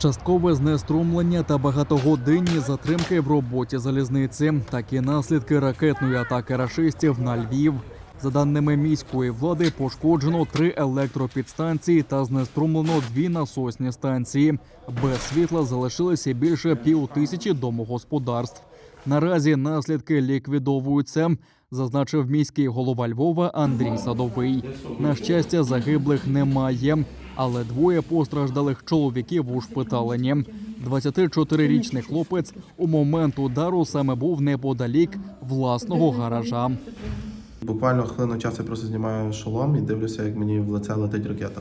Часткове знеструмлення та багатогодинні затримки в роботі залізниці. Такі наслідки ракетної атаки рашистів на Львів. За даними міської влади, пошкоджено 3 електропідстанції та знеструмлено 2 насосні станції. Без світла залишилися більше 5000 домогосподарств. Наразі наслідки ліквідовуються, зазначив міський голова Львова Андрій Садовий. На щастя, загиблих немає, але 2 постраждалих чоловіків ушпиталені. 24-річний хлопець у момент удару саме був неподалік власного гаража. Буквально хвилину часу я просто знімаю шолом і дивлюся, як мені в лице летить ракета.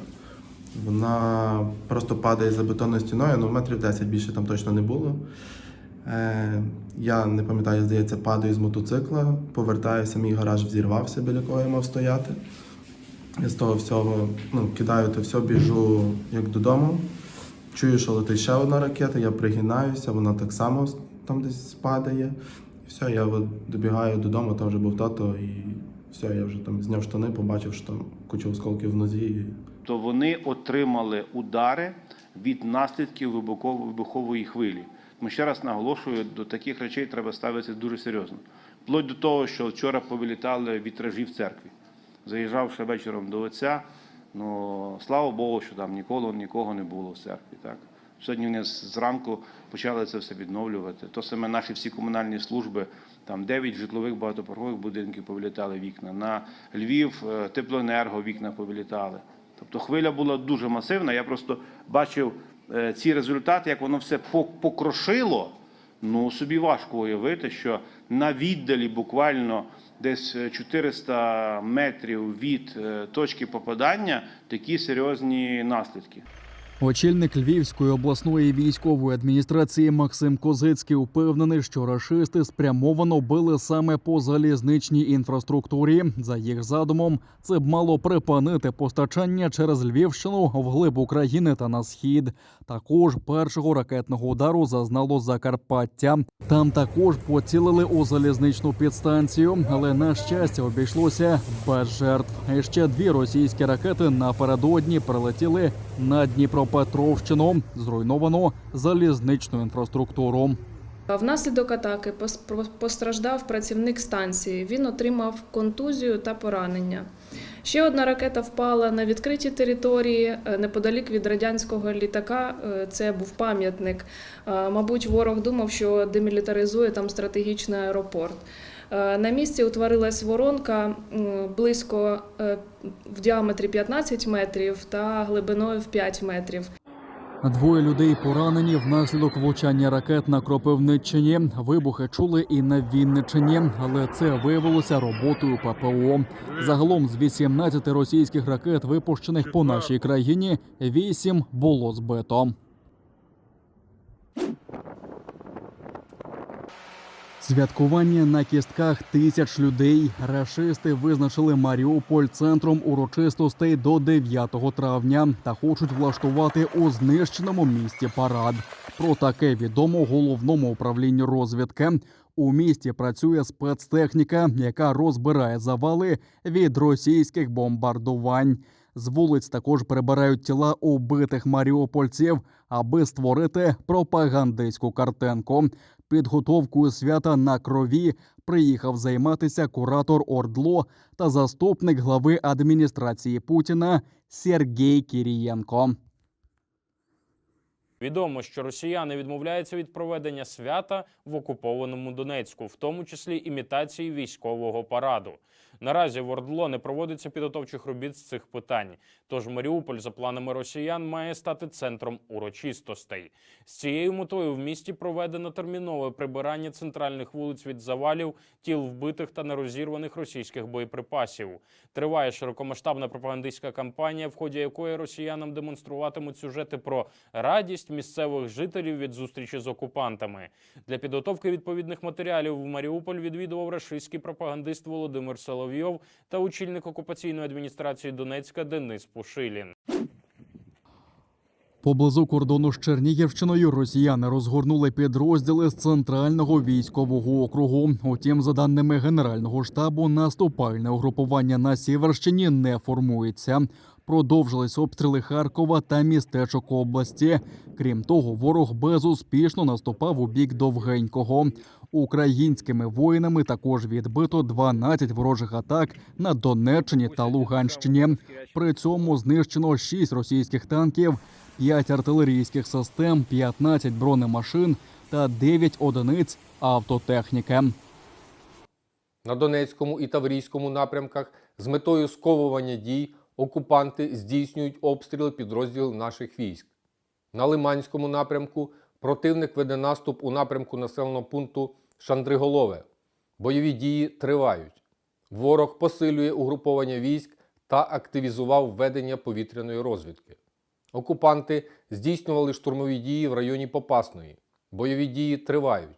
Вона просто падає за бетонною стіною, метрів 10 більше там точно не було. Я не пам'ятаю, здається, падаю з мотоцикла, повертаюся, мій гараж взірвався, біля якого я мав стояти. Я з того всього кидаю то все, біжу як додому. Чую, що летить ще одна ракета, я пригинаюся, вона так само там десь падає. І все, я добігаю додому, там вже був тато, і все, я вже там зняв штани, побачив, що там куча осколків в нозі. То вони отримали удари від наслідків вибухової хвилі. Тому ще раз наголошую, до таких речей треба ставитися дуже серйозно. Вплоть до того, що вчора повилітали вітражі в церкві. Заїжджавши вечором до отця, слава Богу, що там нікого не було в церкві. Так? Сьогодні вони зранку почали це все відновлювати. То саме наші всі комунальні служби, там 9 житлових багатоповерхових будинків повилітали вікна. На Львів теплоенерго вікна повилітали. Тобто хвиля була дуже масивна. Я просто бачив ці результати, як воно все покрошило. Собі важко уявити, що на віддалі буквально десь 400 метрів від точки попадання такі серйозні наслідки. Очільник Львівської обласної військової адміністрації Максим Козицький упевнений, що рашисти спрямовано били саме по залізничній інфраструктурі. За їх задумом, це б мало припинити постачання через Львівщину вглиб України та на схід. Також першого ракетного удару зазнало Закарпаття. Там також поцілили у залізничну підстанцію, але, на щастя, обійшлося без жертв. І ще 2 російські ракети напередодні прилетіли на Дніпропетровщину. Зруйновано залізничну інфраструктуру. Внаслідок атаки постраждав працівник станції. Він отримав контузію та поранення. Ще одна ракета впала на відкритій території неподалік від радянського літака. Це був пам'ятник. Мабуть, ворог думав, що демілітаризує там стратегічний аеропорт. На місці утворилась воронка близько в діаметрі 15 метрів та глибиною в 5 метрів. 2 людей поранені внаслідок влучання ракет на Кропивниччині. Вибухи чули і на Вінниччині, але це виявилося роботою ППО. Загалом з 18 російських ракет, випущених по нашій країні, 8 було збито. Святкування на кістках тисяч людей. Рашисти визначили Маріуполь центром урочистостей до 9 травня та хочуть влаштувати у знищеному місті парад. Про таке відомо Головному управлінню розвідки. У місті працює спецтехніка, яка розбирає завали від російських бомбардувань. З вулиць також прибирають тіла убитих маріупольців, аби створити пропагандистську картинку. Підготовкою свята на крові приїхав займатися куратор ОРДЛО та заступник глави адміністрації Путіна Сергій Кірієнко. Відомо, що росіяни відмовляються від проведення свята в окупованому Донецьку, в тому числі імітації військового параду. Наразі в ОРДЛО не проводиться підготовчих робіт з цих питань. Тож Маріуполь, за планами росіян, має стати центром урочистостей. З цією метою в місті проведено термінове прибирання центральних вулиць від завалів, тіл вбитих та нерозірваних російських боєприпасів. Триває широкомасштабна пропагандистська кампанія, в ході якої росіянам демонструватимуть сюжети про радість місцевих жителів від зустрічі з окупантами. Для підготовки відповідних матеріалів в Маріуполь відвідував рашистський пропагандист Володимир Соловйов та очільник окупаційної адміністрації Донецька Денис Пушилін. Поблизу кордону з Чернігівщиною росіяни розгорнули підрозділи з Центрального військового округу. Утім, за даними Генерального штабу, наступальне угрупування на Сіверщині не формується. Продовжились обстріли Харкова та містечок області. Крім того, ворог безуспішно наступав у бік Довгенького. Українськими воїнами також відбито 12 ворожих атак на Донеччині та Луганщині. При цьому знищено 6 російських танків, 5 артилерійських систем, 15 бронемашин та 9 одиниць автотехніки. На Донецькому і Таврійському напрямках з метою сковування дій окупанти здійснюють обстріли підрозділів наших військ. На Лиманському напрямку противник веде наступ у напрямку населеного пункту Шандриголове. Бойові дії тривають. Ворог посилює угруповання військ та активізував ведення повітряної розвідки. Окупанти здійснювали штурмові дії в районі Попасної. Бойові дії тривають.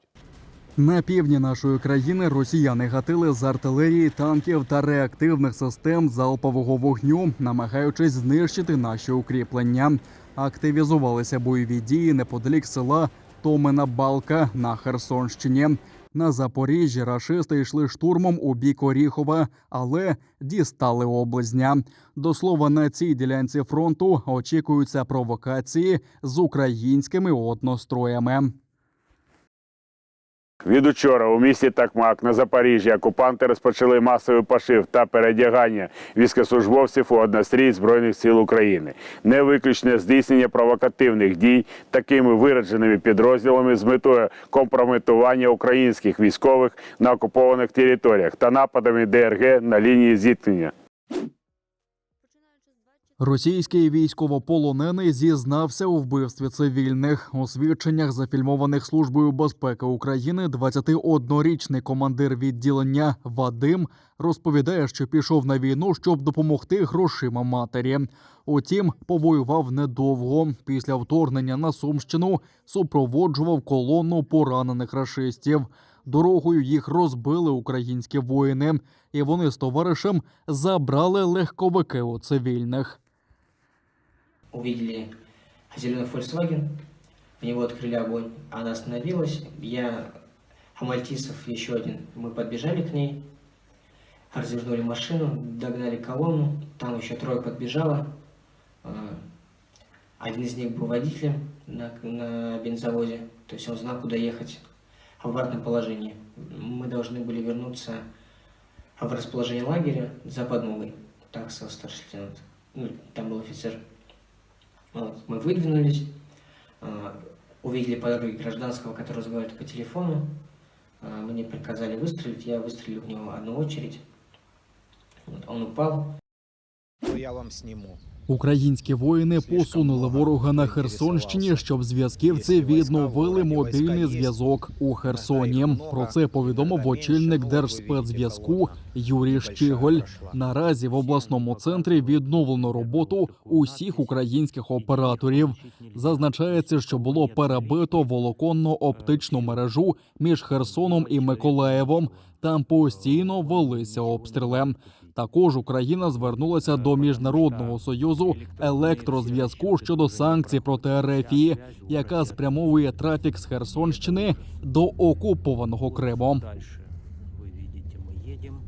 На півдні нашої країни росіяни гатили з артилерії, танків та реактивних систем залпового вогню, намагаючись знищити наші укріплення. Активізувалися бойові дії неподалік села Томина Балка на Херсонщині. На Запоріжжі рашисти йшли штурмом у бік Оріхова, але дістали Облизня. До слова, на цій ділянці фронту очікуються провокації з українськими одностроями. Від учора у місті Такмак на Запоріжжі окупанти розпочали масовий пошив та переодягання військовослужбовців у однострій Збройних сил України. Не виключне здійснення провокативних дій такими вираженими підрозділами з метою компрометування українських військових на окупованих територіях та нападами ДРГ на лінії зіткнення. Російський військовополонений зізнався у вбивстві цивільних. У свідченнях, зафільмованих Службою безпеки України, 21-річний командир відділення Вадим розповідає, що пішов на війну, щоб допомогти грошима матері. Утім, повоював недовго. Після вторгнення на Сумщину супроводжував колону поранених рашистів. Дорогою їх розбили українські воїни, і вони з товаришем забрали легковики у цивільних. Увидели зеленый Volkswagen, в него открыли огонь, она остановилась, Мальтисов еще один, мы подбежали к ней, развернули машину, догнали колонну, там еще трое подбежало, один из них был водителем на бензовозе, то есть он знал, куда ехать в обратном положении. Мы должны были вернуться в расположение лагеря за подмогой, так сказал старший лейтенант, там был офицер. Вот. Мы выдвинулись, увидели по дороге гражданского, который разговаривает по телефону. Мне приказали выстрелить, я выстрелил в него одну очередь. Вот. Он упал. Я вам сниму. Українські воїни посунули ворога на Херсонщині, щоб зв'язківці відновили мобільний зв'язок у Херсоні. Про це повідомив очільник Держспецзв'язку Юрій Щіголь. Наразі в обласному центрі відновлено роботу усіх українських операторів. Зазначається, що було перебито волоконно-оптичну мережу між Херсоном і Миколаєвом. Там постійно велися обстріли. Також Україна звернулася до Міжнародного союзу електрозв'язку щодо санкцій проти РФ, яка спрямовує трафік з Херсонщини до окупованого Криму.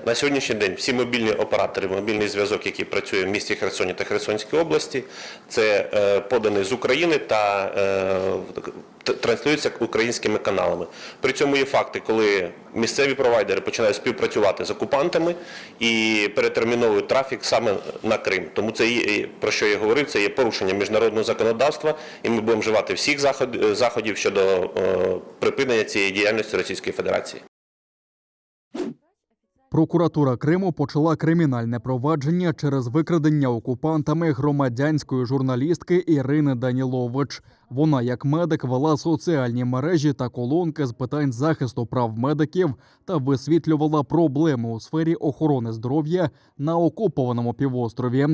На сьогоднішній день всі мобільні оператори, мобільний зв'язок, який працює в місті Херсоні та Херсонській області, це поданий з України та транслюється українськими каналами. При цьому є факти, коли місцеві провайдери починають співпрацювати з окупантами і перетерміновують трафік саме на Крим. Тому це, про що я говорив, це є порушення міжнародного законодавства, і ми будемо вживати всіх заходів щодо припинення цієї діяльності Російської Федерації. Прокуратура Криму почала кримінальне провадження через викрадення окупантами громадянської журналістки Ірини Данілович. Вона, як медик, вела соціальні мережі та колонки з питань захисту прав медиків та висвітлювала проблеми у сфері охорони здоров'я на окупованому півострові.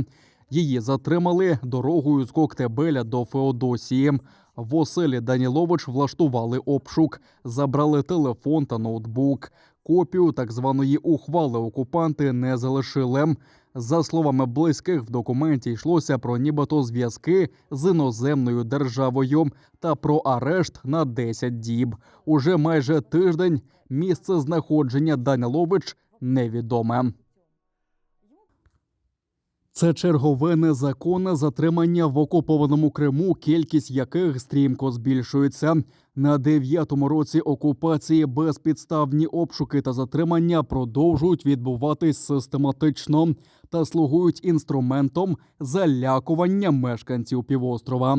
Її затримали дорогою з Коктебеля до Феодосії. В оселі Данілович влаштували обшук, забрали телефон та ноутбук. Копію так званої ухвали окупанти не залишили. За словами близьких, в документі йшлося про нібито зв'язки з іноземною державою та про арешт на 10 діб. Уже майже тиждень місце знаходження Данілович невідоме. Це чергове незаконне затримання в окупованому Криму, кількість яких стрімко збільшується. На 9-му році окупації безпідставні обшуки та затримання продовжують відбуватись систематично та слугують інструментом залякування мешканців півострова.